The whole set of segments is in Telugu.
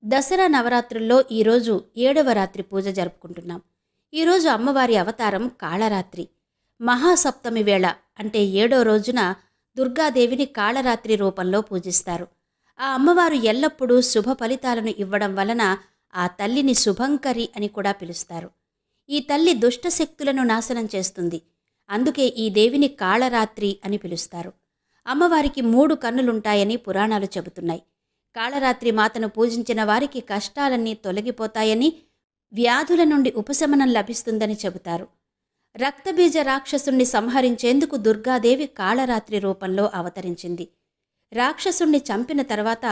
దసరా నవరాత్రుల్లో ఈరోజు 7వ రాత్రి పూజ జరుపుకుంటున్నాం. ఈరోజు అమ్మవారి అవతారం కాళరాత్రి. మహాసప్తమి వేళ అంటే 7వ రోజున దుర్గాదేవిని కాళరాత్రి రూపంలో పూజిస్తారు. ఆ అమ్మవారు ఎల్లప్పుడూ శుభ ఫలితాలను ఇవ్వడం వలన ఆ తల్లిని శుభంకరి అని కూడా పిలుస్తారు. ఈ తల్లి దుష్టశక్తులను నాశనం చేస్తుంది. అందుకే ఈ దేవిని కాళరాత్రి అని పిలుస్తారు. అమ్మవారికి 3 కన్నులుంటాయని పురాణాలు చెబుతున్నాయి. కాళరాత్రి మాతను పూజించిన వారికి కష్టాలన్నీ తొలగిపోతాయని, వ్యాధుల నుండి ఉపశమనం లభిస్తుందని చెబుతారు. రక్తబీజ రాక్షసుణ్ణి సంహరించేందుకు దుర్గాదేవి కాళరాత్రి రూపంలో అవతరించింది. రాక్షసుణ్ణి చంపిన తర్వాత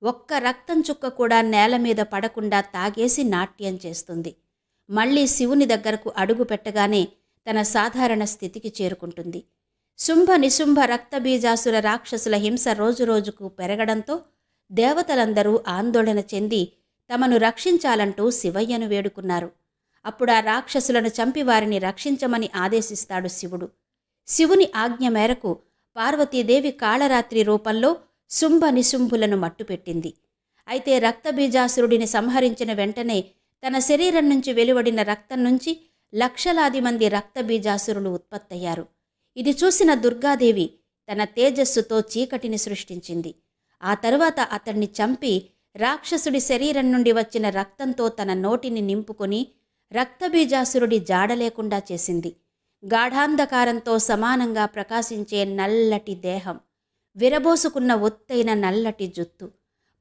ఒక్క రక్తం చుక్క కూడా నేల మీద పడకుండా తాగేసి నాట్యం చేస్తుంది. మళ్లీ శివుని దగ్గరకు అడుగు పెట్టగానే తన సాధారణ స్థితికి చేరుకుంటుంది. శుంభ నిశుంభ రక్తబీజాసుర రాక్షసుల హింస రోజురోజుకు పెరగడంతో దేవతలందరూ ఆందోళన చెంది తమను రక్షించాలంటూ శివయ్యను వేడుకున్నారు. అప్పుడు ఆ రాక్షసులను చంపి వారిని రక్షించమని ఆదేశిస్తాడు శివుడు. శివుని ఆజ్ఞ మేరకు పార్వతీదేవి కాళరాత్రి రూపంలో శుంభ నిశుంభులను మట్టుపెట్టింది. అయితే రక్తబీజాసురుడిని సంహరించిన వెంటనే తన శరీరం నుంచి వెలువడిన రక్తం నుంచి లక్షలాది మంది రక్తబీజాసురులు ఉత్పత్తయ్యారు. ఇది చూసిన దుర్గాదేవి తన తేజస్సుతో చీకటిని సృష్టించింది. ఆ తరువాత అతన్ని చంపి రాక్షసుడి శరీరం నుండి వచ్చిన రక్తంతో తన నోటిని నింపుకొని రక్తబీజాసురుడి జాడలేకుండా చేసింది. గాఢాంధకారంతో సమానంగా ప్రకాశించే నల్లటి దేహం, విరబోసుకున్న ఒత్తైన నల్లటి జుత్తు,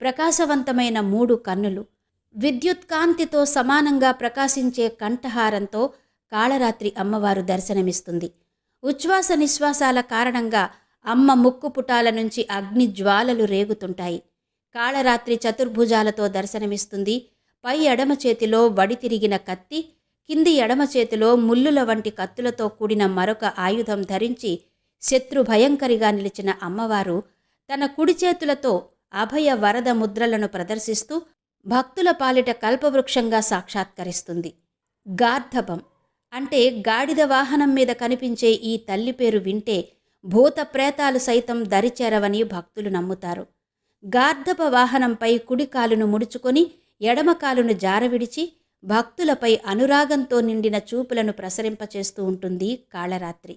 ప్రకాశవంతమైన 3 కన్నులు, విద్యుత్కాంతితో సమానంగా ప్రకాశించే కంఠహారంతో కాళరాత్రి అమ్మవారు దర్శనమిస్తుంది. ఉచ్ఛ్వాస నిశ్వాసాల కారణంగా అమ్మ ముక్కు పుటాల నుంచి అగ్ని జ్వాలలు రేగుతుంటాయి. కాళరాత్రి చతుర్భుజాలతో దర్శనమిస్తుంది. పై ఎడమ చేతిలో వడి తిరిగిన కత్తి, కింది ఎడమ చేతిలో ముల్లుల వంటి కత్తులతో కూడిన మరొక ఆయుధం ధరించి శత్రు భయంకరిగా నిలిచిన అమ్మవారు తన కుడి చేతులతో అభయ వరద ముద్రలను ప్రదర్శిస్తూ భక్తుల పాలిట కల్పవృక్షంగా సాక్షాత్కరిస్తుంది. గార్ధబం అంటే గాడిద వాహనం మీద కనిపించే ఈ తల్లి పేరు వింటే భూత ప్రేతాలు సైతం దరిచేరవని భక్తులు నమ్ముతారు. గార్ధప వాహనంపై కుడి కాలును ముడుచుకొని ఎడమ కాలును జారవిడిచి భక్తులపై అనురాగంతో నిండిన చూపులను ప్రసరింపచేస్తూ ఉంటుంది కాళరాత్రి.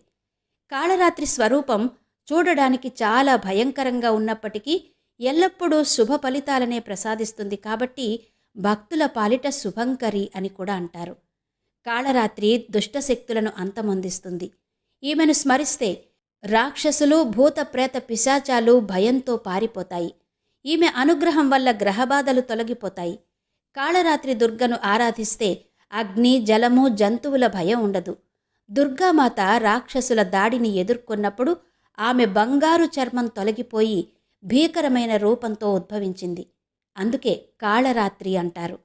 కాళరాత్రి స్వరూపం చూడడానికి చాలా భయంకరంగా ఉన్నప్పటికీ ఎల్లప్పుడూ శుభ ఫలితాలనే ప్రసాదిస్తుంది కాబట్టి భక్తుల పాలిట శుభంకరి అని కూడా అంటారు. కాళరాత్రి దుష్టశక్తులను అంతమొందిస్తుంది. ఈమెను స్మరిస్తే రాక్షసులు, భూత ప్రేత పిశాచాలు భయంతో పారిపోతాయి. ఈమె అనుగ్రహం వల్ల గ్రహబాధలు తొలగిపోతాయి. కాళరాత్రి దుర్గను ఆరాధిస్తే అగ్ని, జలము, జంతువుల భయం ఉండదు. దుర్గామాత రాక్షసుల దాడిని ఎదుర్కొన్నప్పుడు ఆమె బంగారు చర్మం తొలగిపోయి భీకరమైన రూపంతో ఉద్భవించింది. అందుకే కాళరాత్రి అంటారు.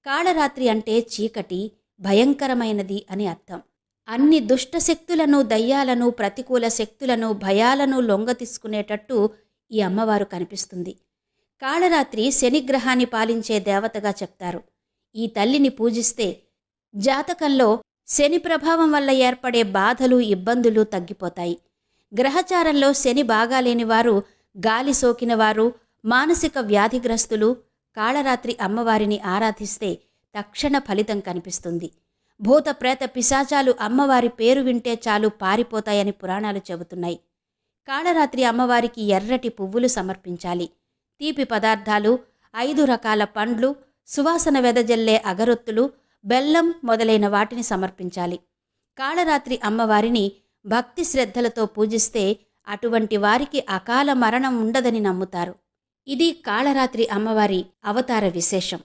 కాళరాత్రి అంటే చీకటి, భయంకరమైనది అని అర్థం. అన్ని దుష్టశక్తులను, దయ్యాలను, ప్రతికూల శక్తులను, భయాలను లొంగతీసుకునేటట్టు ఈ అమ్మవారు కనిపిస్తుంది. కాళరాత్రి శనిగ్రహాన్ని పాలించే దేవతగా చెప్తారు. ఈ తల్లిని పూజిస్తే జాతకంలో శని ప్రభావం వల్ల ఏర్పడే బాధలు, ఇబ్బందులు తగ్గిపోతాయి. గ్రహచారంలో శని బాగాలేని వారు, గాలి సోకిన వారు, మానసిక వ్యాధిగ్రస్తులు కాళరాత్రి అమ్మవారిని ఆరాధిస్తే తక్షణ ఫలితం కనిపిస్తుంది. భూత ప్రేత పిశాచాలు అమ్మవారి పేరు వింటే చాలు పారిపోతాయని పురాణాలు చెబుతున్నాయి. కాళరాత్రి అమ్మవారికి ఎర్రటి పువ్వులు సమర్పించాలి. తీపి పదార్థాలు, 5 రకాల పండ్లు, సువాసన వెదజల్లే అగరొత్తులు, బెల్లం మొదలైన వాటిని సమర్పించాలి. కాళరాత్రి అమ్మవారిని భక్తి శ్రద్ధలతో పూజిస్తే అటువంటి వారికి అకాల మరణం ఉండదని నమ్ముతారు. ఇది కాళరాత్రి అమ్మవారి అవతార విశేషం.